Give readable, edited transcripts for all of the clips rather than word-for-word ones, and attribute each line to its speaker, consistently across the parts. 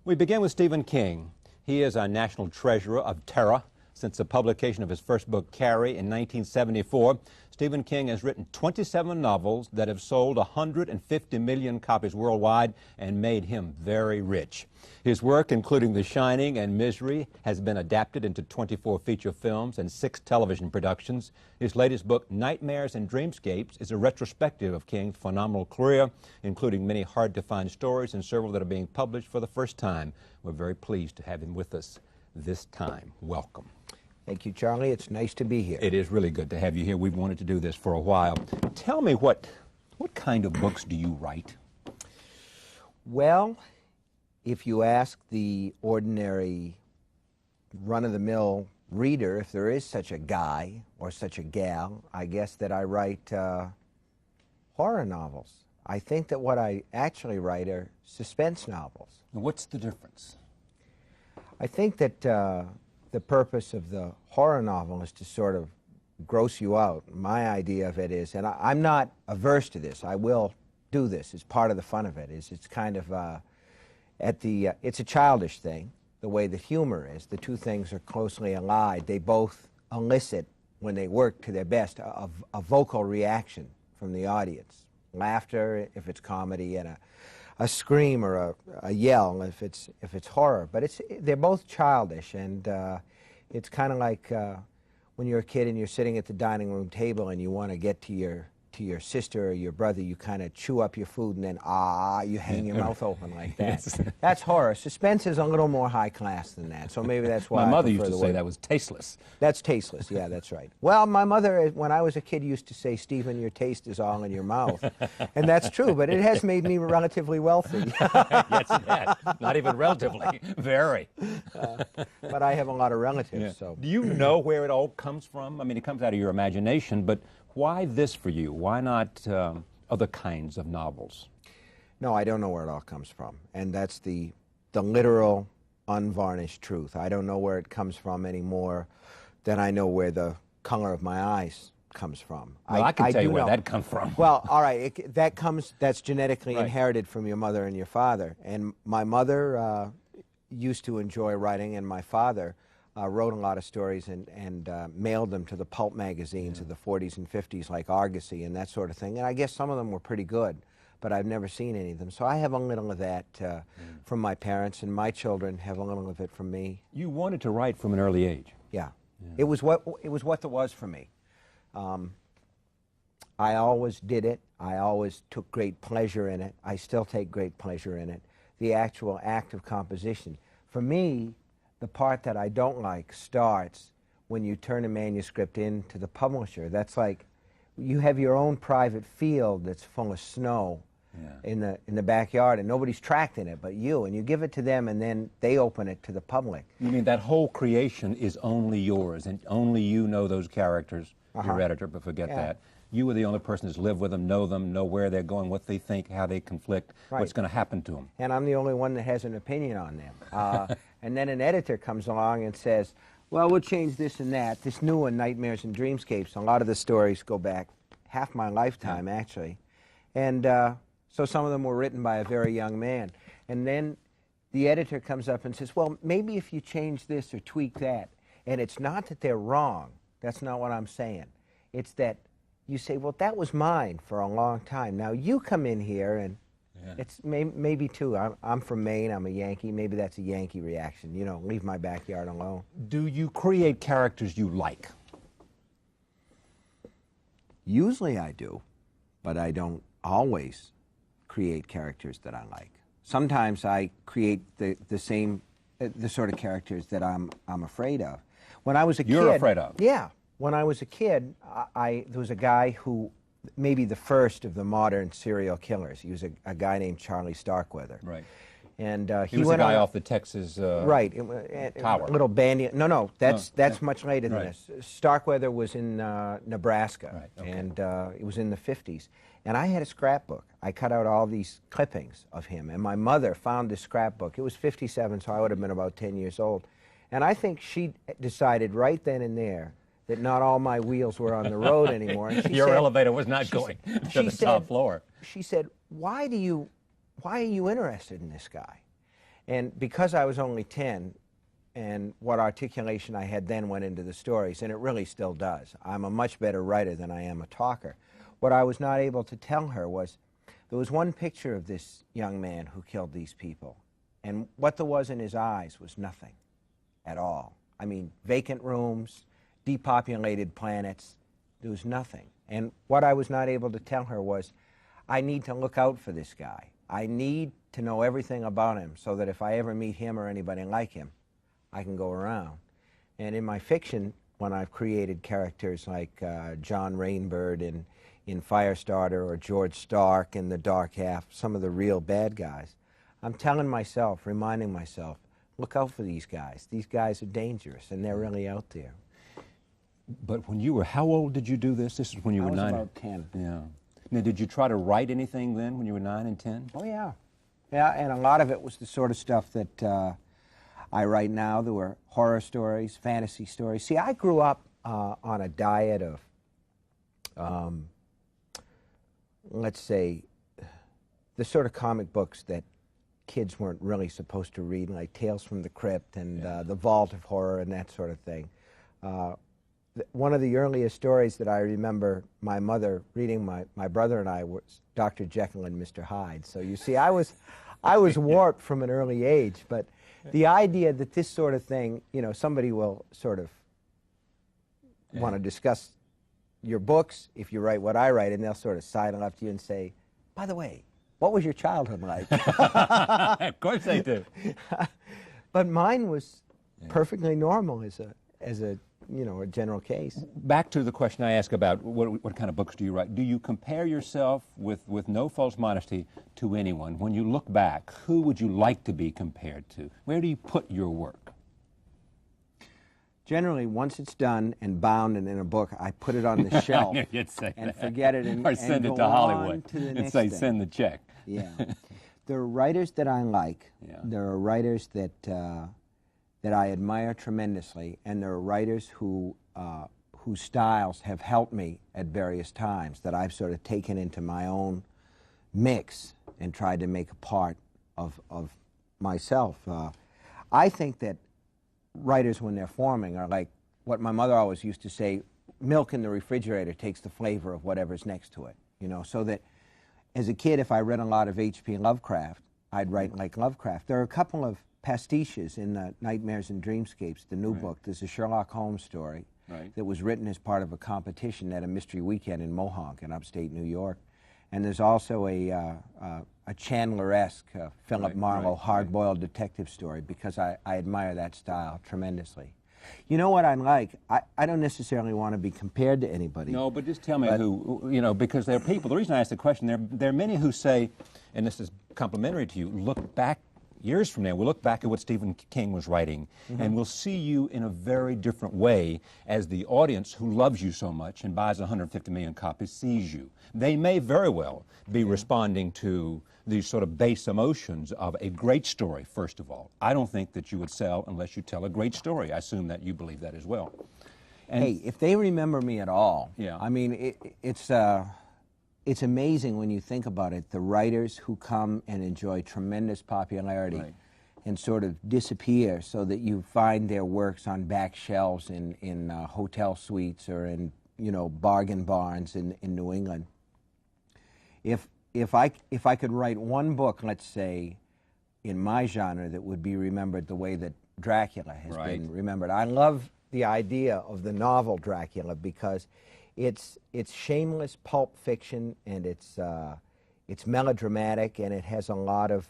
Speaker 1: We begin with Stephen King. He is a national treasurer of terror. Since the publication of his first book, Carrie, in 1974, Stephen King has written 27 novels that have sold 150 million copies worldwide and made him very rich. His work, including The Shining and Misery, has been adapted into 24 feature films and 6 television productions. His latest book, Nightmares and Dreamscapes, is a retrospective of King's phenomenal career, including many hard-to-find stories and several that are being published for the first time. We're very pleased to have him with us this time. Welcome.
Speaker 2: Thank you, Charlie. It's nice to be here.
Speaker 1: It is really good to have you here. We've wanted to do this for a while. Tell me, what kind of books do you write?
Speaker 2: Well, if you ask the ordinary run-of-the-mill reader, if there is such a guy or such a gal, I guess that I write horror novels. I think that what I actually write are suspense novels.
Speaker 1: What's the difference?
Speaker 2: I think that the purpose of the horror novel is to sort of gross you out. My idea of it is, and I'm not averse to this, I will do this, it's part of the fun of it, is it's kind of it's a childish thing, the way that humor is. The two things are closely allied. They both elicit, when they work to their best, a vocal reaction from the audience. Laughter, if it's comedy, and a scream or a yell if it's horror. But they're both childish, and it's kind of like when you're a kid and you're sitting at the dining room table and you want to get to your sister or your brother, you kind of chew up your food and then you hang your mouth open like that.
Speaker 1: Yes.
Speaker 2: That's horror. Suspense is a little more high class than that, so maybe that's why
Speaker 1: My mother
Speaker 2: I
Speaker 1: used
Speaker 2: prefer
Speaker 1: to
Speaker 2: the
Speaker 1: say
Speaker 2: word.
Speaker 1: that was tasteless.
Speaker 2: That's tasteless, yeah, that's right. Well, my mother, when I was a kid, used to say, "Stephen, your taste is all in your mouth." And that's true, but it has made me relatively wealthy.
Speaker 1: Yes, it has. Not even relatively. Very.
Speaker 2: But I have a lot of relatives,
Speaker 1: Yeah.
Speaker 2: so.
Speaker 1: Do you know where it all comes from? I mean, it comes out of your imagination, but why this for you? Why not other kinds of novels?
Speaker 2: No, I don't know where it all comes from, and that's the literal, unvarnished truth. I don't know where it comes from any more than I know where the color of my eyes comes from.
Speaker 1: Well, I can tell you
Speaker 2: do
Speaker 1: where
Speaker 2: know.
Speaker 1: that comes from.
Speaker 2: Well, all right, that's genetically
Speaker 1: Right.
Speaker 2: inherited from your mother and your father. And my mother used to enjoy writing, and my father wrote a lot of stories and mailed them to the pulp magazines of the 40s and 50s, like Argosy and that sort of thing. And I guess some of them were pretty good, but I've never seen any of them. So I have a little of that from my parents, and my children have a little of it from me.
Speaker 1: You wanted to write from an early age.
Speaker 2: Yeah. It was what there was for me. I always did it. I always took great pleasure in it. I still take great pleasure in it. The actual act of composition. For me, the part that I don't like starts when you turn a manuscript in to the publisher. That's like you have your own private field that's full of snow in the backyard, and nobody's tracked in it but you, and you give it to them, and then they open it to the public.
Speaker 1: You mean that whole creation is only yours, and only you know those characters, your editor, but forget that. You are the only person who's lived with them, know where they're going, what they think, how they conflict, what's going to happen to them.
Speaker 2: And I'm the only one that has an opinion on them. And then an editor comes along and says, well, we'll change this and that. This new one, Nightmares and Dreamscapes, a lot of the stories go back half my lifetime, actually. And so some of them were written by a very young man. And then the editor comes up and says, well, maybe if you change this or tweak that. And it's not that they're wrong. That's not what I'm saying. It's that you say, well, that was mine for a long time. Now you come in here and it's maybe too. I'm from Maine. I'm a Yankee. Maybe that's a Yankee reaction. You know, leave my backyard alone.
Speaker 1: Do you create characters you like?
Speaker 2: Usually I do, but I don't always create characters that I like. Sometimes I create the sort of characters that I'm afraid of. When I was a kid,
Speaker 1: You're afraid of?
Speaker 2: Yeah. When I was a kid, there was a guy who, maybe the first of the modern serial killers. He was a guy named Charlie Starkweather.
Speaker 1: Right.
Speaker 2: And
Speaker 1: he was the guy off the Texas
Speaker 2: right,
Speaker 1: tower.
Speaker 2: A little bandy. No, that's much later than this. Starkweather was in Nebraska, and it was in the 50s. And I had a scrapbook. I cut out all these clippings of him, and my mother found this scrapbook. It was 57, so I would have been about 10 years old. And I think she decided right then and there that not all my wheels were on the road anymore. And
Speaker 1: Your elevator was not going to the top floor.
Speaker 2: She said, why are you interested in this guy? And because I was only 10, and what articulation I had then went into the stories, and it really still does. I'm a much better writer than I am a talker. What I was not able to tell her was, there was one picture of this young man who killed these people, and what there was in his eyes was nothing at all. I mean, vacant rooms, depopulated planets, there was nothing. And what I was not able to tell her was, I need to look out for this guy. I need to know everything about him so that if I ever meet him or anybody like him, I can go around. And in my fiction, when I've created characters like John Rainbird in Firestarter or George Stark in The Dark Half, some of the real bad guys, I'm telling myself, reminding myself, look out for these guys. These guys are dangerous, and they're really out there.
Speaker 1: But when you were, how old did you do this? This is when you were 9?
Speaker 2: I was about 10.
Speaker 1: Yeah. Now, did you try to write anything then when you were 9 and 10?
Speaker 2: Oh, yeah. Yeah, and a lot of it was the sort of stuff that I write now. There were horror stories, fantasy stories. See, I grew up on a diet of, let's say, the sort of comic books that kids weren't really supposed to read, like Tales from the Crypt and The Vault of Horror and that sort of thing. One of the earliest stories that I remember my mother reading my brother and I was Dr. Jekyll and Mr. Hyde. So you see, I was warped from an early age, but the idea that this sort of thing, you know, somebody will sort of want to discuss your books if you write what I write, and they'll sort of sidle up to you and say, by the way, what was your childhood like?
Speaker 1: Of course they do.
Speaker 2: But mine was perfectly normal as a you know, a general case.
Speaker 1: Back to the question I asked about what kind of books do you write? Do you compare yourself with no false modesty to anyone? When you look back, who would you like to be compared to? Where do you put your work?
Speaker 2: Generally, once it's done and bound and in a book, I put it on the shelf and forget it
Speaker 1: or send it to Hollywood and say, send the check.
Speaker 2: Yeah. There are writers that I like. Yeah. There are writers that I admire tremendously, and there are writers whose styles have helped me at various times that I've sort of taken into my own mix and tried to make a part of myself. I think that writers, when they're forming, are like what my mother always used to say, milk in the refrigerator takes the flavor of whatever's next to it, you know, so that as a kid, if I read a lot of H.P. Lovecraft, I'd write like Lovecraft. There are a couple of pastiches in Nightmares and Dreamscapes, the new book. There's a Sherlock Holmes story that was written as part of a competition at a mystery weekend in Mohonk in upstate New York. And there's also a Chandler-esque Philip Marlowe hard-boiled detective story, because I admire that style tremendously. You know what I'm like? I don't necessarily want to be compared to anybody.
Speaker 1: No, but just tell me who, you know, because there are people, the reason I asked the question, there are many who say, and this is complimentary to you, look back years from now, we'll look back at what Stephen King was writing, and we'll see you in a very different way as the audience who loves you so much and buys 150 million copies sees you. They may very well be responding to these sort of base emotions of a great story, first of all. I don't think that you would sell unless you tell a great story. I assume that you believe that as well. And
Speaker 2: hey, if they remember me at all, I mean, it's amazing when you think about it, the writers who come and enjoy tremendous popularity and sort of disappear so that you find their works on back shelves in hotel suites or in, you know, bargain barns in New England. If I could write one book, let's say, in my genre that would be remembered the way that Dracula has been remembered. I love the idea of the novel Dracula because it's shameless pulp fiction, and it's melodramatic, and it has a lot of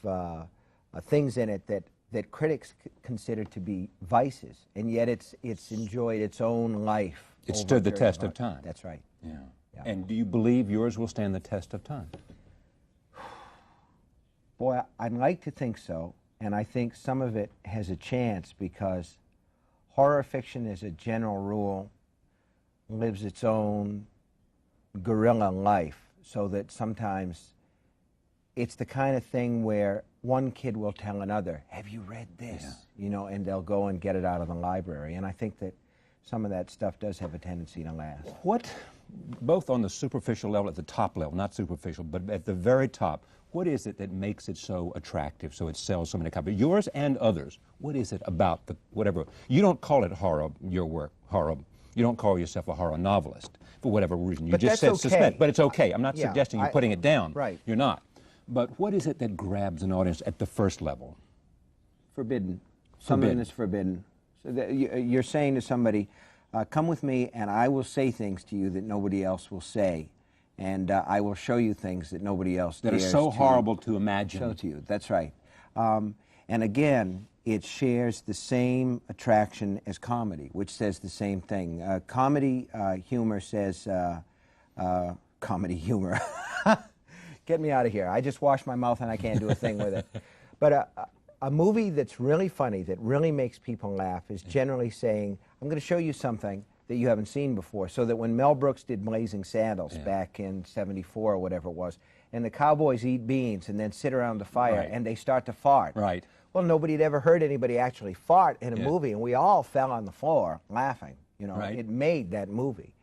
Speaker 2: things in it that critics consider to be vices, and yet it's enjoyed its own life.
Speaker 1: It stood the test of time.
Speaker 2: That's right.
Speaker 1: Yeah. And do you believe yours will stand the test of time?
Speaker 2: Boy, I'd like to think so, and I think some of it has a chance because horror fiction, as a general rule, lives its own guerrilla life, so that sometimes it's the kind of thing where one kid will tell another, have you read this? You know, and they'll go and get it out of the library. And I think that some of that stuff does have a tendency to last.
Speaker 1: What, both on the superficial level, at the top level, not superficial, but at the very top, what is it that makes it so attractive, so it sells so many copies? Yours and others. What is it about the whatever? You don't call it horror, your work, horror. You don't call yourself a horror novelist for whatever reason. You
Speaker 2: But
Speaker 1: just
Speaker 2: that's
Speaker 1: said
Speaker 2: okay.
Speaker 1: suspense. But it's okay. I'm not
Speaker 2: Yeah,
Speaker 1: suggesting you're putting it down.
Speaker 2: Right.
Speaker 1: You're not. But what is it that grabs an audience at the first level?
Speaker 2: Forbidden. Something that's forbidden. So that you're saying to somebody, come with me and I will say things to you that nobody else will say. And I will show you things that nobody else
Speaker 1: That are
Speaker 2: dares
Speaker 1: so
Speaker 2: to
Speaker 1: horrible to imagine.
Speaker 2: show to you. That's right. And again, it shares the same attraction as comedy, which says the same thing. Comedy humor says, comedy humor. Get me out of here. I just washed my mouth and I can't do a thing with it. But a movie that's really funny, that really makes people laugh, is generally saying, I'm going to show you something that you haven't seen before. So that when Mel Brooks did Blazing Saddles back in '74 or whatever it was, and the cowboys eat beans and then sit around the fire and they start to fart.
Speaker 1: Right.
Speaker 2: Well, nobody had ever heard anybody actually fart in a movie, and we all fell on the floor laughing. You know, it made that movie.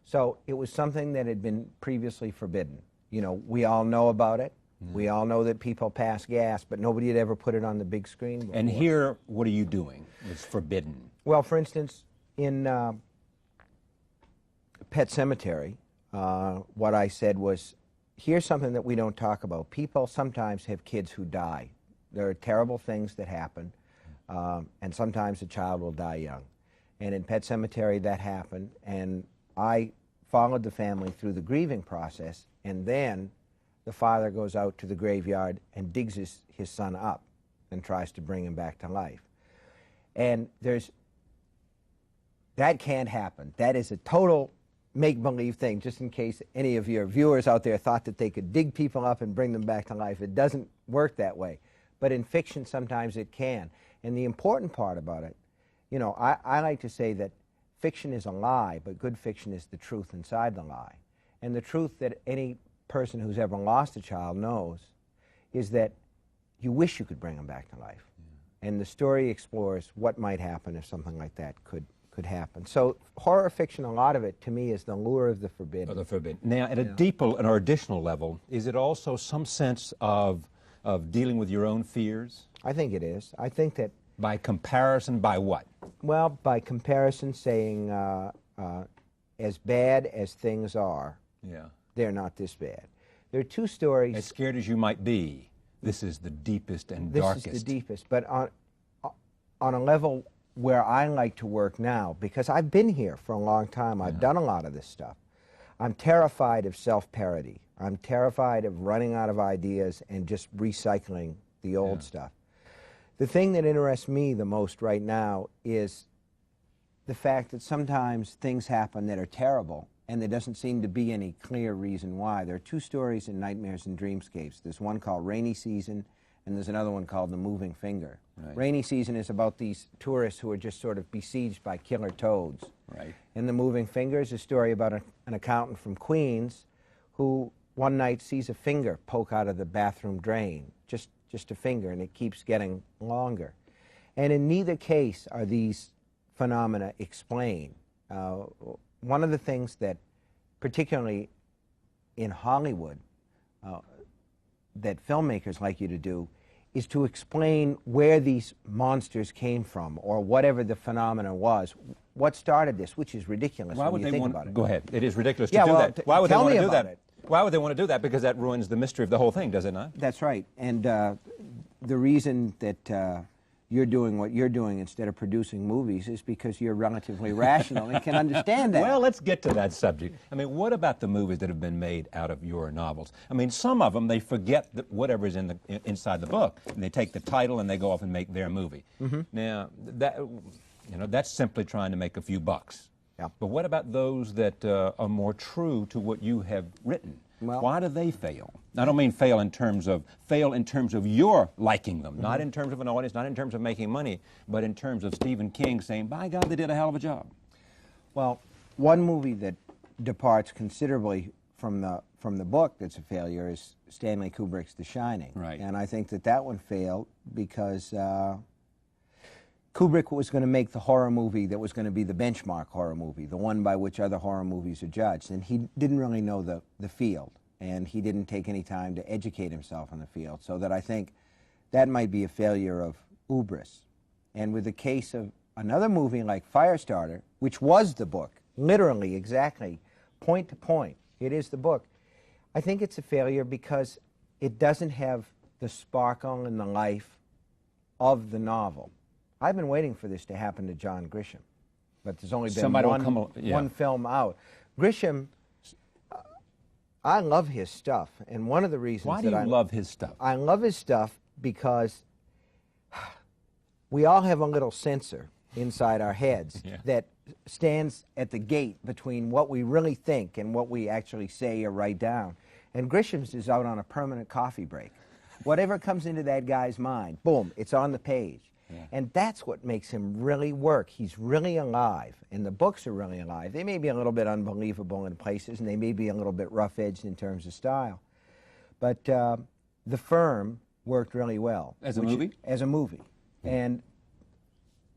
Speaker 2: So it was something that had been previously forbidden. You know, we all know about it. We all know that people pass gas, but nobody had ever put it on the big screen before.
Speaker 1: And here, what are you doing? It's forbidden.
Speaker 2: Well, for instance, in Pet Cemetery, what I said was, here's something that we don't talk about. People sometimes have kids who die. There are terrible things that happen, and sometimes a child will die young. And in Pet Cemetery, that happened, and I followed the family through the grieving process, and then the father goes out to the graveyard and digs his son up and tries to bring him back to life. And that can't happen. That is a total make-believe thing, just in case any of your viewers out there thought that they could dig people up and bring them back to life. It doesn't work that way. But in fiction, sometimes it can. And the important part about it, you know, I like to say that fiction is a lie, but good fiction is the truth inside the lie. And the truth that any person who's ever lost a child knows is that you wish you could bring them back to life. And the story explores what might happen if something like that could happen. So horror fiction, a lot of it, to me, is the lure of the forbidden.
Speaker 1: Of the forbidden. Now, at a deeper or additional level, is it also some sense of dealing with your own fears?
Speaker 2: I think it is. I think that...
Speaker 1: By comparison, by what?
Speaker 2: Well, by comparison, saying as bad as things are, they're not this bad. There are two stories...
Speaker 1: As scared as you might be, this is the deepest and darkest.
Speaker 2: This is the deepest. But on a level where I like to work now, because I've been here for a long time, I've done a lot of this stuff, I'm terrified of self-parody. I'm terrified of running out of ideas and just recycling the old stuff. The thing that interests me the most right now is the fact that sometimes things happen that are terrible, and there doesn't seem to be any clear reason why. There are two stories in Nightmares and Dreamscapes. There's one called Rainy Season, and there's another one called The Moving Finger. Rainy Season is about these tourists who are just sort of besieged by killer toads. And The Moving Finger is a story about an accountant from Queens who one night sees a finger poke out of the bathroom drain, just a finger, and it keeps getting longer. And in neither case are these phenomena explained. One of the things that, particularly in Hollywood, that filmmakers like you to do is to explain where these monsters came from, or whatever the phenomena was. What started this, which is ridiculous when you think about it.
Speaker 1: Go ahead. It is ridiculous to do that. Why would they want to do that? Why would they want to do that? Because that ruins the mystery of the whole thing, does it not?
Speaker 2: That's right. And the reason that you're doing what you're doing instead of producing movies is because you're relatively rational and can understand that.
Speaker 1: Well, let's get to that subject. I mean, what about the movies that have been made out of your novels? I mean, some of them, they forget that whatever's inside the book, and they take the title and they go off and make their movie. Now, that's simply trying to make a few bucks. But what about those that are more true to what you have written?
Speaker 2: Well,
Speaker 1: why do they fail? I don't mean fail in terms of your liking them, not in terms of an audience, not in terms of making money, but in terms of Stephen King saying, by God, they did a hell of a job.
Speaker 2: Well, one movie that departs considerably from the book that's a failure is Stanley Kubrick's The Shining. And I think that one failed because Kubrick was going to make the horror movie that was going to be the benchmark horror movie, the one by which other horror movies are judged. And he didn't really know the field, and he didn't take any time to educate himself on the field, so that I think that might be a failure of hubris. And with the case of another movie like Firestarter, which was the book, literally, exactly, point to point, it is the book, I think it's a failure because it doesn't have the sparkle and the life of the novel. I've been waiting for this to happen to John Grisham, but there's only been one film out. Grisham, I love his stuff, and one of the reasons
Speaker 1: Why do you love his stuff?
Speaker 2: I love his stuff because we all have a little censor inside our heads that stands at the gate between what we really think and what we actually say or write down. And Grisham's is out on a permanent coffee break. Whatever comes into that guy's mind, boom, it's on the page. Yeah. And that's what makes him really work. He's really alive, and the books are really alive. They may be a little bit unbelievable in places, and they may be a little bit rough-edged in terms of style. But The Firm worked really well.
Speaker 1: As a movie?
Speaker 2: As a movie.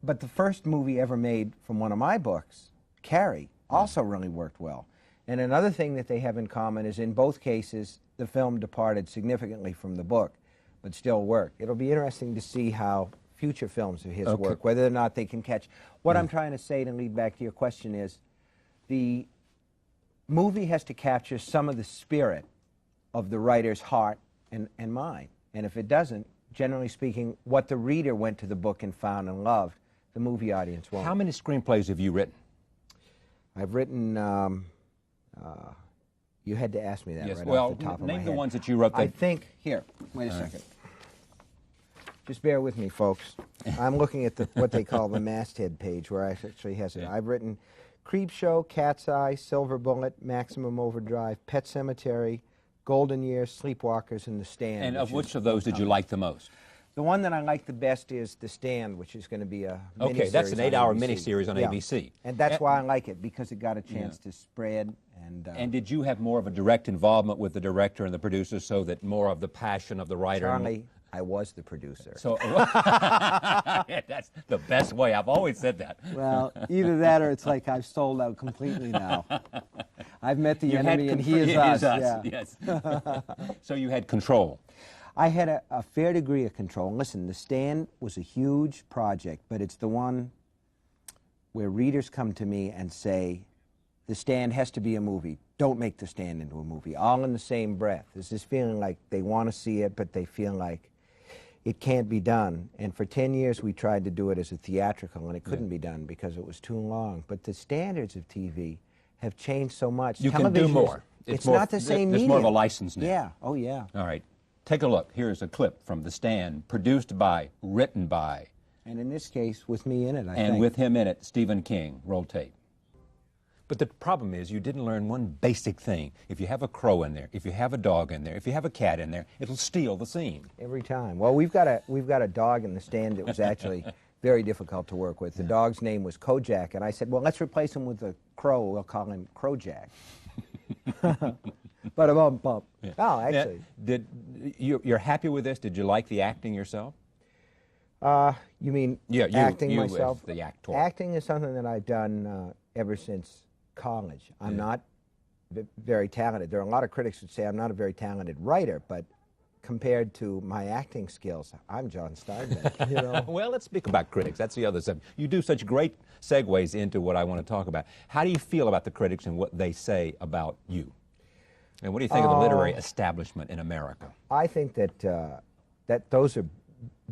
Speaker 2: But the first movie ever made from one of my books, Carrie, also really worked well. And another thing that they have in common is in both cases, the film departed significantly from the book, but still worked. It'll be interesting to see how future films of his work, whether or not they can catch. What I'm trying to say, to lead back to your question, is the movie has to capture some of the spirit of the writer's heart and mind. And if it doesn't, generally speaking, what the reader went to the book and found and loved, the movie audience won't.
Speaker 1: How many screenplays have you written?
Speaker 2: I've written, you had to ask me that right off the top of my head.
Speaker 1: Name the ones that you wrote.
Speaker 2: I think, here, wait a second. Just bear with me, folks. I'm looking at what they call the masthead page, where I actually has it. I've written Creepshow, Cat's Eye, Silver Bullet, Maximum Overdrive, Pet Sematary, Golden Years, Sleepwalkers, and The Stand.
Speaker 1: And of which of those did you like the most?
Speaker 2: The one that I like the best is The Stand, which is going to be a miniseries.
Speaker 1: Okay, that's an 8-hour miniseries on ABC.
Speaker 2: And that's why I like it, because it got a chance to spread.
Speaker 1: And did you have more of a direct involvement with the director and the producer, so that more of the passion of the writer?
Speaker 2: Charlie, I was the producer.
Speaker 1: So that's the best way. I've always said that.
Speaker 3: Well, either that or it's like I've sold out completely now. I've met the enemy and he is us. Yeah.
Speaker 1: Yes. So you had control.
Speaker 2: I had a fair degree of control. Listen, The Stand was a huge project, but it's the one where readers come to me and say, The Stand has to be a movie. Don't make The Stand into a movie. All in the same breath. There's this feeling like they want to see it, but they feel like it can't be done. And for 10 years we tried to do it as a theatrical, and it couldn't be done because it was too long. But the standards of TV have changed so much.
Speaker 1: You can do more.
Speaker 2: It's not the same medium.
Speaker 1: It's more of a license now.
Speaker 2: Yeah. Oh, yeah.
Speaker 1: All right. Take a look. Here's a clip from The Stand, produced by, written by.
Speaker 2: And in this case, with me in it, I think.
Speaker 1: And with him in it, Stephen King. Roll tape. But the problem is you didn't learn one basic thing. If you have a crow in there, if you have a dog in there, if you have a cat in there, it'll steal the scene.
Speaker 2: Every time. Well, we've got a dog in The Stand that was actually very difficult to work with. The dog's name was Kojak, and I said, well, let's replace him with a crow. We'll call him Crowjack. Ba-da-bum-bum.
Speaker 1: Yeah.
Speaker 2: Oh, actually.
Speaker 1: You're happy with this? Did you like the acting yourself?
Speaker 2: You mean acting myself?
Speaker 1: The actor.
Speaker 2: Acting is something that I've done ever since college. I'm not very talented. There are a lot of critics who say I'm not a very talented writer, but compared to my acting skills, I'm John Steinbeck. You know?
Speaker 1: Well, let's speak about critics. That's the other subject. You do such great segues into what I want to talk about. How do you feel about the critics and what they say about you? And what do you think of the literary establishment in America?
Speaker 2: I think that that those are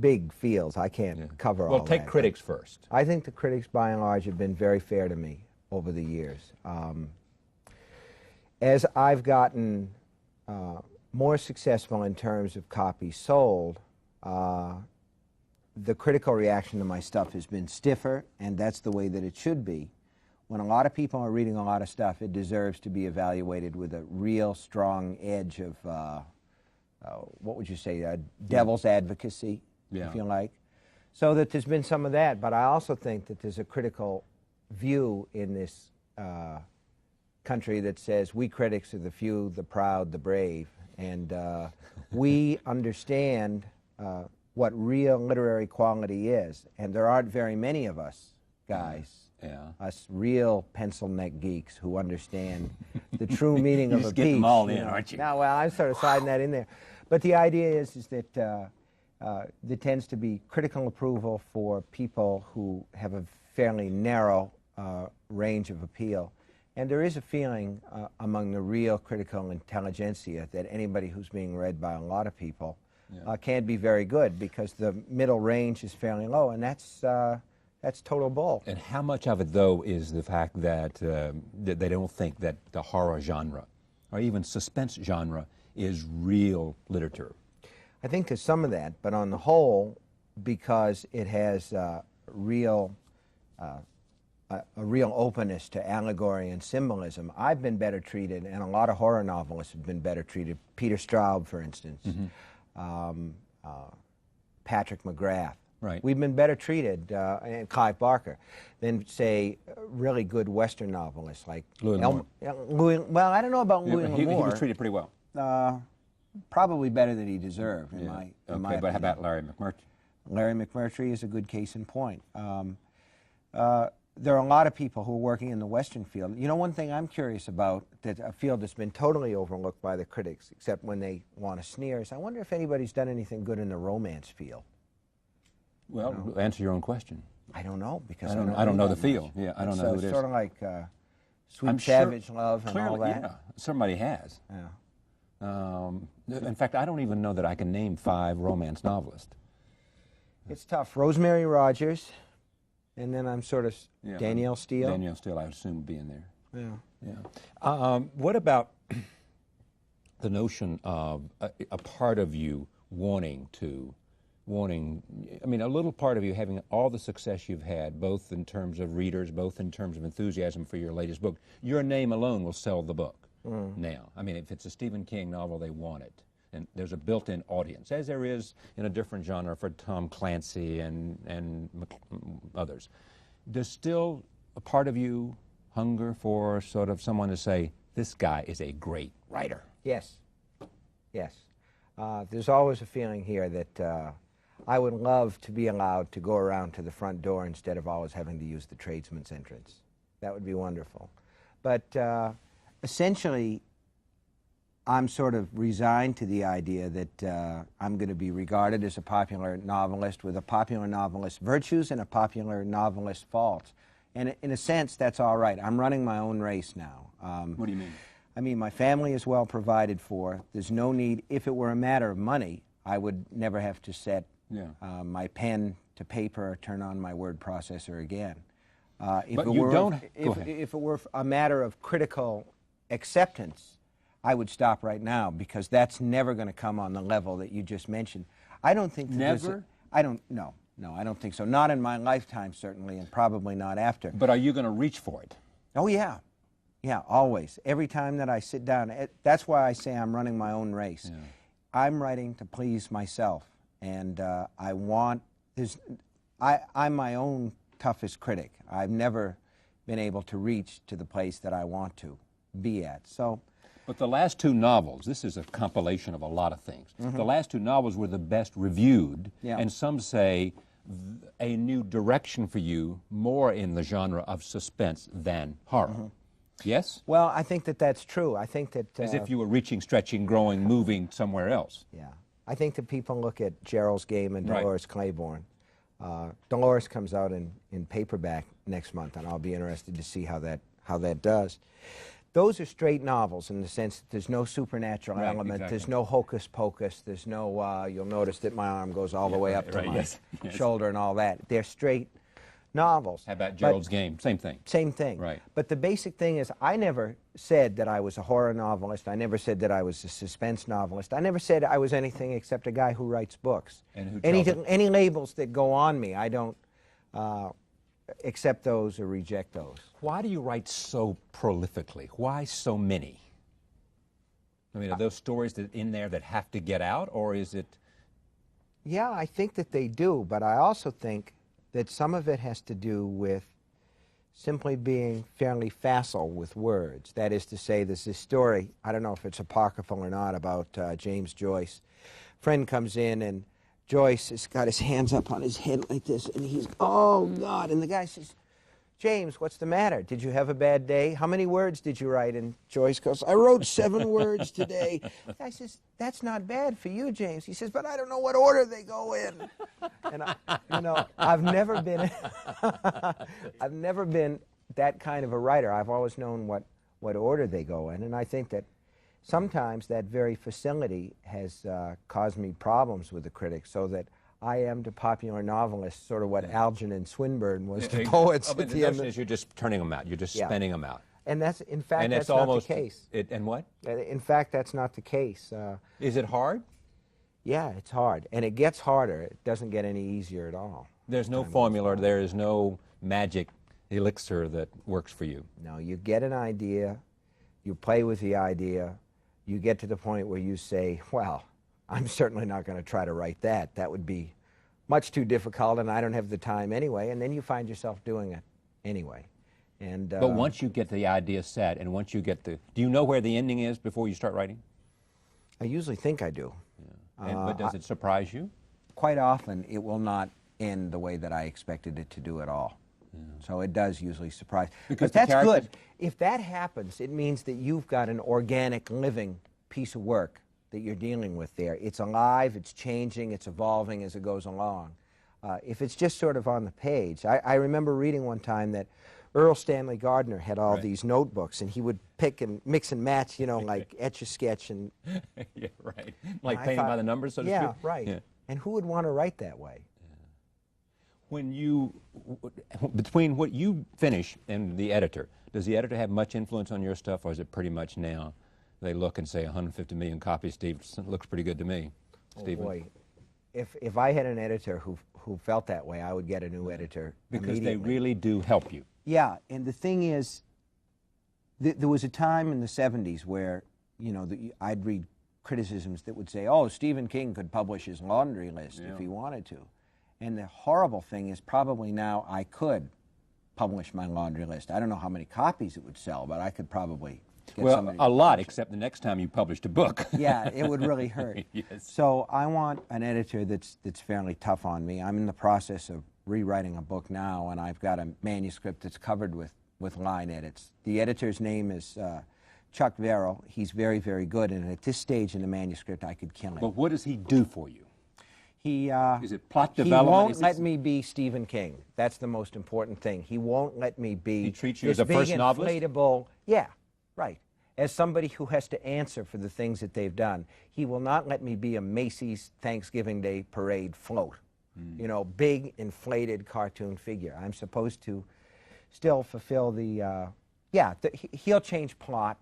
Speaker 2: big fields. I can't cover all that.
Speaker 1: Well, take critics first.
Speaker 2: I think the critics, by and large, have been very fair to me over the years. As I've gotten more successful in terms of copies sold, the critical reaction to my stuff has been stiffer, and that's the way that it should be. When a lot of people are reading a lot of stuff, it deserves to be evaluated with a real strong edge of, what would you say, devil's advocacy, if you like. So that there's been some of that, but I also think that there's a critical view in this country that says we critics are the few, the proud, the brave, and we understand what real literary quality is. And there aren't very many of us guys, us real pencil neck geeks who understand the true meaning of a piece.
Speaker 1: You just get them all in, aren't you?
Speaker 2: No, well, I'm sort of sliding that in there. But the idea is that there tends to be critical approval for people who have a fairly narrow range of appeal. And there is a feeling among the real critical intelligentsia that anybody who's being read by a lot of people can be very good, because the middle range is fairly low, and that's total bull.
Speaker 1: And how much of it, though, is the fact that, that they don't think that the horror genre or even suspense genre is real literature?
Speaker 2: I think there's some of that, but on the whole, because it has a real openness to allegory and symbolism, I've been better treated, and a lot of horror novelists have been better treated. Peter Straub, for instance, Patrick McGrath.
Speaker 1: Right.
Speaker 2: We've been better treated, and Clive Barker, than, say, really good Western novelists like
Speaker 1: Louis L'Amour.
Speaker 2: Well, I don't know about Louis L'Amour.
Speaker 1: He was treated pretty well.
Speaker 3: Probably better than he deserved, in my
Speaker 1: but
Speaker 3: opinion.
Speaker 1: how about Larry McMurtry?
Speaker 3: Larry McMurtry is a good case in point. There are a lot of people who are working in the Western field. You know, one thing I'm curious about, that a field that's been totally overlooked by the critics, except when they want to sneer, is I wonder if anybody's done anything good in the romance field.
Speaker 1: Well, answer your own question.
Speaker 2: I don't know, because
Speaker 1: I don't know the field. Yeah, I don't know who it is.
Speaker 2: It's sort of like Sweet
Speaker 1: I'm
Speaker 2: Savage
Speaker 1: sure,
Speaker 2: Love and
Speaker 1: clearly,
Speaker 2: all that.
Speaker 1: Yeah, somebody has.
Speaker 2: Yeah.
Speaker 1: In fact, I don't even know that I can name 5 romance novelists.
Speaker 2: It's tough. Rosemary Rogers, and then I'm sort of Danielle Steele.
Speaker 1: Danielle Steele, I would assume, would be in there.
Speaker 2: Yeah.
Speaker 1: What about the notion of a part of you wanting, I mean, a little part of you having all the success you've had, both in terms of readers, both in terms of enthusiasm for your latest book. Your name alone will sell the book now. I mean, if it's a Stephen King novel, they want it. And there's a built-in audience, as there is in a different genre for Tom Clancy and others. Does still a part of you hunger for sort of someone to say, this guy is a great writer?
Speaker 2: Yes. Yes. There's always a feeling here that I would love to be allowed to go around to the front door instead of always having to use the tradesman's entrance. That would be wonderful. But essentially, I'm sort of resigned to the idea that I'm going to be regarded as a popular novelist with a popular novelist's virtues and a popular novelist's faults. And in a sense, that's all right. I'm running my own race now.
Speaker 1: What do you mean?
Speaker 2: I mean, my family is well provided for. There's no need. If it were a matter of money, I would never have to set my pen to paper or turn on my word processor again. If it were a matter of critical acceptance, I would stop right now, because that's never going to come on the level that you just mentioned. I don't think that
Speaker 1: never.
Speaker 2: I don't think so. Not in my lifetime, certainly, and probably not after.
Speaker 1: But are you going to reach for it?
Speaker 2: Oh yeah, yeah, always. Every time that I sit down, that's why I say I'm running my own race.
Speaker 1: Yeah.
Speaker 2: I'm writing to please myself, and I'm my own toughest critic. I've never been able to reach to the place that I want to be at. So.
Speaker 1: But the last 2 novels, this is a compilation of a lot of things. The last 2 novels were the best reviewed, and some say a new direction for you, more in the genre of suspense than horror. Yes?
Speaker 2: Well, I think that that's true. I think that...
Speaker 1: As if you were reaching, stretching, growing, moving somewhere else.
Speaker 2: Yeah. I think that people look at Gerald's Game and Dolores Claiborne. Dolores comes out in paperback next month, and I'll be interested to see how that does. Those are straight novels in the sense that there's no supernatural element,
Speaker 1: exactly.
Speaker 2: There's no hocus pocus, there's no, you'll notice that my arm goes all the way up to my shoulder and all that. They're straight novels.
Speaker 1: How about Gerald's Game? Same thing.
Speaker 2: Same thing.
Speaker 1: Right.
Speaker 2: But the basic thing is, I never said that I was a horror novelist. I never said that I was a suspense novelist. I never said I was anything except a guy who writes books.
Speaker 1: And who
Speaker 2: any labels that go on me, I don't accept those or reject those.
Speaker 1: Why do you write so prolifically? Why so many? I mean, are those stories that in there that have to get out, or is it?
Speaker 2: Yeah, I think that they do, but I also think that some of it has to do with simply being fairly facile with words. That is to say, there's this story, I don't know if it's apocryphal or not, about James Joyce. Friend comes in and Joyce has got his hands up on his head like this, and he's, oh, God. And the guy says, James, what's the matter? Did you have a bad day? How many words did you write? And Joyce goes, I wrote 7 words today. The guy says, that's not bad for you, James. He says, but I don't know what order they go in. And, I've never been, I've never been that kind of a writer. I've always known what order they go in. And I think that sometimes that very facility has caused me problems with the critics, so that I am to popular novelists sort of what Algernon Swinburne was to poets.
Speaker 1: The notion is you're just turning them out. You're just spinning them out.
Speaker 2: And that's, in fact,
Speaker 1: and
Speaker 2: that's
Speaker 1: almost,
Speaker 2: not the case.
Speaker 1: And what?
Speaker 2: In fact, that's not the case.
Speaker 1: Is it hard?
Speaker 2: Yeah, it's hard. And it gets harder. It doesn't get any easier at all.
Speaker 1: There's no formula. There is no magic elixir that works for you.
Speaker 2: No, you get an idea. You play with the idea. You get to the point where you say, well, I'm certainly not going to try to write that. That would be much too difficult, and I don't have the time anyway. And then you find yourself doing it anyway. And
Speaker 1: but once you get the idea set, and once you get the, do you know where the ending is before you start writing?
Speaker 2: I usually think I do.
Speaker 1: Yeah. But does it surprise you?
Speaker 3: Quite often, it will not end the way that I expected it to do at all. Yeah. So it does usually surprise.
Speaker 2: Because that's good. If that happens, it means that you've got an organic, living piece of work that you're dealing with there. It's alive, it's changing, it's evolving as it goes along. If it's just sort of on the page, I remember reading one time that Earl Stanley Gardner had all these notebooks, and he would pick and mix and match, like Etch-a-Sketch and...
Speaker 1: Yeah, right. Like painting by the numbers, so to speak?
Speaker 2: Yeah, right. Yeah. And who would want to write that way?
Speaker 1: When you, between what you finish and the editor, does the editor have much influence on your stuff, or is it pretty much now they look and say 150 million copies, Steve, looks pretty good to me, Stephen?
Speaker 2: Oh boy. If I had an editor who felt that way, I would get a new editor
Speaker 1: because they really do help you.
Speaker 3: Yeah, and the thing is, there was a time in the 70s where, I'd read criticisms that would say, oh, Stephen King could publish his laundry list if he wanted to. And the horrible thing is probably now I could publish my laundry list. I don't know how many copies it would sell, but I could probably get somebody
Speaker 1: a lot, except the next time you published a book.
Speaker 3: Yeah, it would really hurt.
Speaker 1: Yes.
Speaker 3: So I want an editor that's fairly tough on me. I'm in the process of rewriting a book now, and I've got a manuscript that's covered with line edits. The editor's name is Chuck Verrill. He's very, very good, and at this stage in the manuscript, I could kill him.
Speaker 1: But what does he do for you?
Speaker 3: Is
Speaker 1: it plot development?
Speaker 2: He won't let me be Stephen King. That's the most important thing. He won't let me be...
Speaker 1: He treats you as a first novelist?
Speaker 2: Inflatable, yeah, right. As somebody who has to answer for the things that they've done. He will not let me be a Macy's Thanksgiving Day parade float. Big, inflated cartoon figure. I'm supposed to still fulfill the... he'll change plot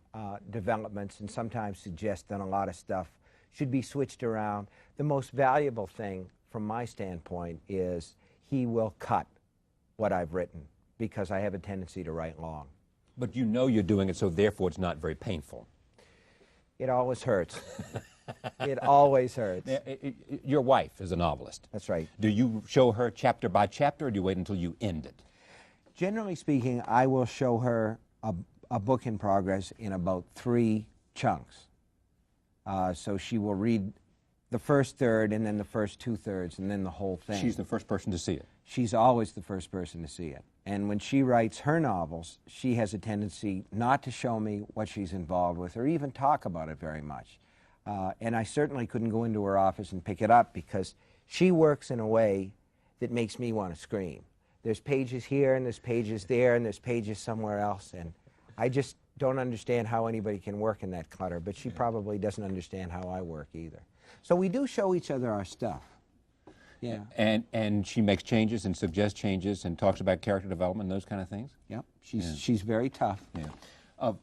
Speaker 2: developments and sometimes suggest that a lot of stuff should be switched around. The most valuable thing from my standpoint is he will cut what I've written because I have a tendency to write long.
Speaker 1: But you know you're doing it, so therefore it's not very painful.
Speaker 2: It always hurts. It always hurts.
Speaker 1: Your wife is a novelist.
Speaker 2: That's right.
Speaker 1: Do you show her chapter by chapter, or do you wait until you end it?
Speaker 3: Generally speaking, I will show her a book in progress in about 3 chunks. So she will read the first third, and then the first 2/3, and then the whole thing.
Speaker 1: She's the first person to see it.
Speaker 3: She's always the first person to see it. And when she writes her novels, she has a tendency not to show me what she's involved with or even talk about it very much. And I certainly couldn't go into her office and pick it up because she works in a way that makes me want to scream. There's pages here, and there's pages there, and there's pages somewhere else, and I just don't understand how anybody can work in that clutter, but she probably doesn't understand how I work either. So we do show each other our stuff. Yeah.
Speaker 1: And she makes changes and suggests changes and talks about character development and those kind of things?
Speaker 3: Yep. She's very tough.
Speaker 1: Yeah.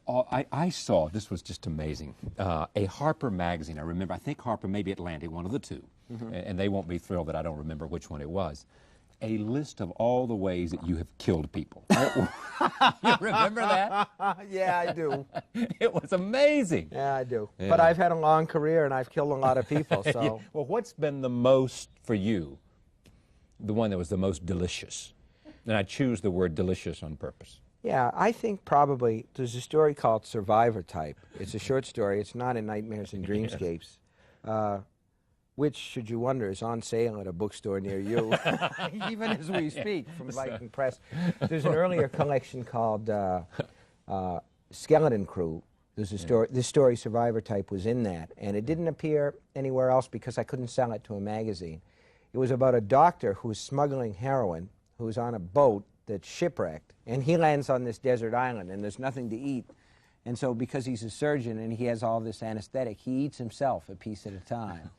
Speaker 1: I saw, this was just amazing, a Harper magazine. I remember, I think Harper, maybe Atlantic, one of the two, and they won't be thrilled that I don't remember which one it was. A list of all the ways that you have killed people. You remember that?
Speaker 2: Yeah, I do.
Speaker 1: It was amazing.
Speaker 2: Yeah, I do.
Speaker 1: Yeah.
Speaker 2: But I've had a long career, and I've killed a lot of people, so...
Speaker 1: Yeah. Well, what's been the most, for you, the one that was the most delicious? And I choose the word delicious on purpose.
Speaker 2: Yeah, I think probably there's a story called Survivor Type. It's a short story. It's not in Nightmares and Dreamscapes. which, should you wonder, is on sale at a bookstore near you, even as we speak, from Viking Press. There's an earlier collection called Skeleton Crew. There's a story, this story, Survivor Type, was in that, and it didn't appear anywhere else because I couldn't sell it to a magazine. It was about a doctor who was smuggling heroin, who was on a boat that's shipwrecked, and he lands on this desert island, and there's nothing to eat. And so because he's a surgeon and he has all this anesthetic, he eats himself a piece at a time.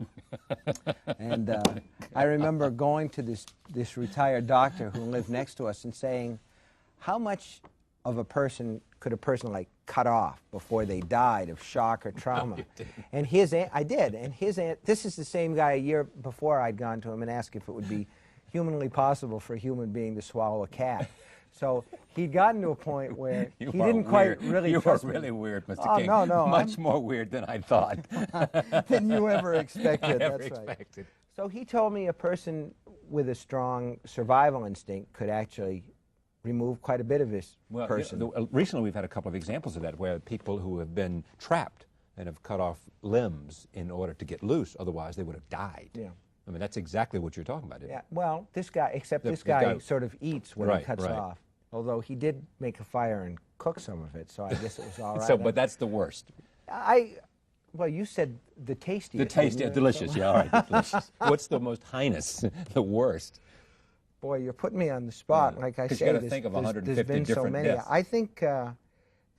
Speaker 2: And I remember going to this retired doctor who lived next to us and saying, how much of a person could a person like cut off before they died of shock or trauma? And I did, and this is the same guy a year before I'd gone to him and asked if it would be humanly possible for a human being to swallow a cat. So he'd gotten to a point where he didn't quite really trust me.
Speaker 1: You were really weird, Mr.
Speaker 2: Oh,
Speaker 1: King.
Speaker 2: no.
Speaker 1: Much more weird than I thought.
Speaker 2: Than you ever expected,
Speaker 1: That's
Speaker 2: right.
Speaker 1: expected.
Speaker 2: So he told me a person with a strong survival instinct could actually remove quite a bit of this person.
Speaker 1: You know, recently we've had a couple of examples of that where people who have been trapped and have cut off limbs in order to get loose, otherwise they would have died.
Speaker 2: Yeah.
Speaker 1: I mean, that's exactly what you're talking about.
Speaker 2: Yeah, well, this guy, this guy sort of eats when he
Speaker 1: Right,
Speaker 2: cuts
Speaker 1: right.
Speaker 2: off. Although he did make a fire and cook some of it, so I guess it was all right.
Speaker 1: So, but that's the worst.
Speaker 2: Well, you said the tastiest.
Speaker 1: The tastiest, delicious, yeah, all right, delicious. What's the most heinous, the worst?
Speaker 2: Boy, you're putting me on the spot. Like I say,
Speaker 1: you gotta think of 150
Speaker 2: there's been so
Speaker 1: different
Speaker 2: many.
Speaker 1: deaths.
Speaker 2: I think there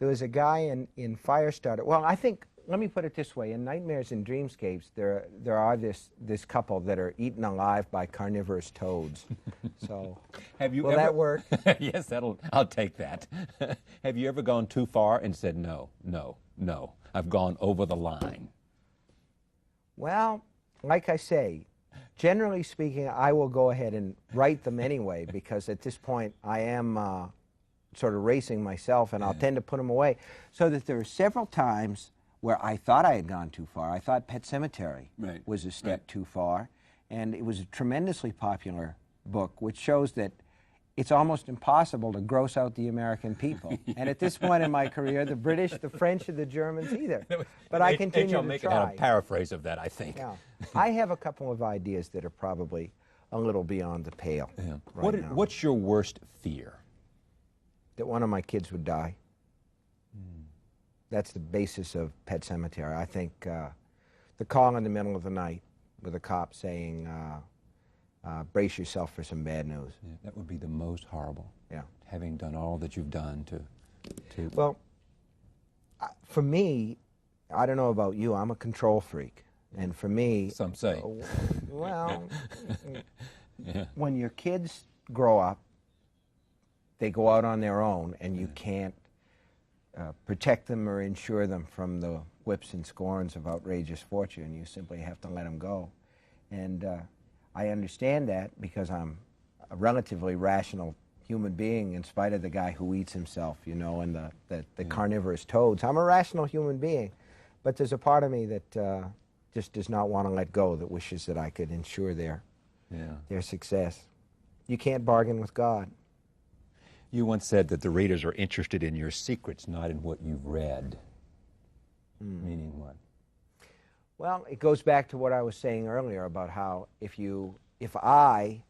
Speaker 2: was a guy in Firestarter. Well, I think, let me put it this way. In Nightmares and Dreamscapes, there are this couple that are eaten alive by carnivorous toads. So, will that work?
Speaker 1: Yes, I'll take that. Have you ever gone too far and said, no, I've gone over the line?
Speaker 2: Well, like I say, generally speaking, I will go ahead and write them anyway, because at this point I am sort of racing myself, and I'll tend to put them away. So that there are several times where I thought I had gone too far. I thought Pet Sematary was a step too far, and it was a tremendously popular book, which shows that it's almost impossible to gross out the American people. And at this point in my career, the British, the French, or the Germans either. But I continue to try.
Speaker 1: Had a paraphrase of that, I think.
Speaker 2: Yeah. I have a couple of ideas that are probably a little beyond the pale right now.
Speaker 1: What's your worst fear?
Speaker 2: That one of my kids would die. That's the basis of Pet Sematary. I think the call in the middle of the night with a cop saying, brace yourself for some bad news.
Speaker 1: Yeah, that would be the most horrible.
Speaker 2: Yeah.
Speaker 1: Having done all that you've done to...
Speaker 2: Well, for me, I don't know about you, I'm a control freak. And for me...
Speaker 1: Some say.
Speaker 2: Well, when your kids grow up, they go out on their own, and you can't protect them or insure them from the whips and scorns of outrageous fortune. You simply have to let them go. And I understand that because I'm a relatively rational human being in spite of the guy who eats himself, you know, and the carnivorous toads. I'm a rational human being, but there's a part of me that just does not want to let go, that wishes that I could ensure their success. You can't bargain with God.
Speaker 1: You once said that the readers are interested in your secrets, not in what you've read. Meaning what?
Speaker 2: Well, it goes back to what I was saying earlier about how if I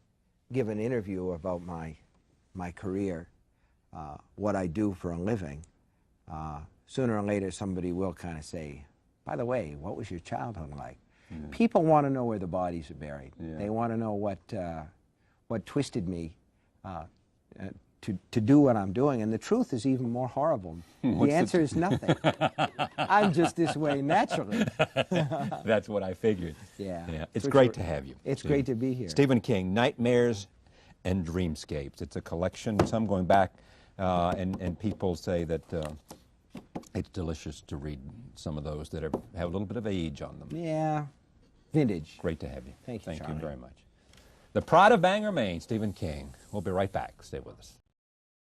Speaker 2: give an interview about my career, what I do for a living, sooner or later somebody will kind of say, by the way, what was your childhood like? People want to know where the bodies are buried. They want to know what twisted me to do what I'm doing, and the truth is even more horrible. The answer is nothing. I'm just this way naturally.
Speaker 1: That's what I figured.
Speaker 2: Yeah.
Speaker 1: It's great to have you.
Speaker 2: It's great to be here.
Speaker 1: Stephen King, Nightmares and Dreamscapes. It's a collection, some going back, and people say that it's delicious to read some of those that have a little bit of age on them.
Speaker 2: Yeah, vintage.
Speaker 1: Great to have you.
Speaker 2: Thank you,
Speaker 1: Thank
Speaker 2: Charlie.
Speaker 1: you very much. The Pride of Bangor, Maine, Stephen King. We'll be right back. Stay with us.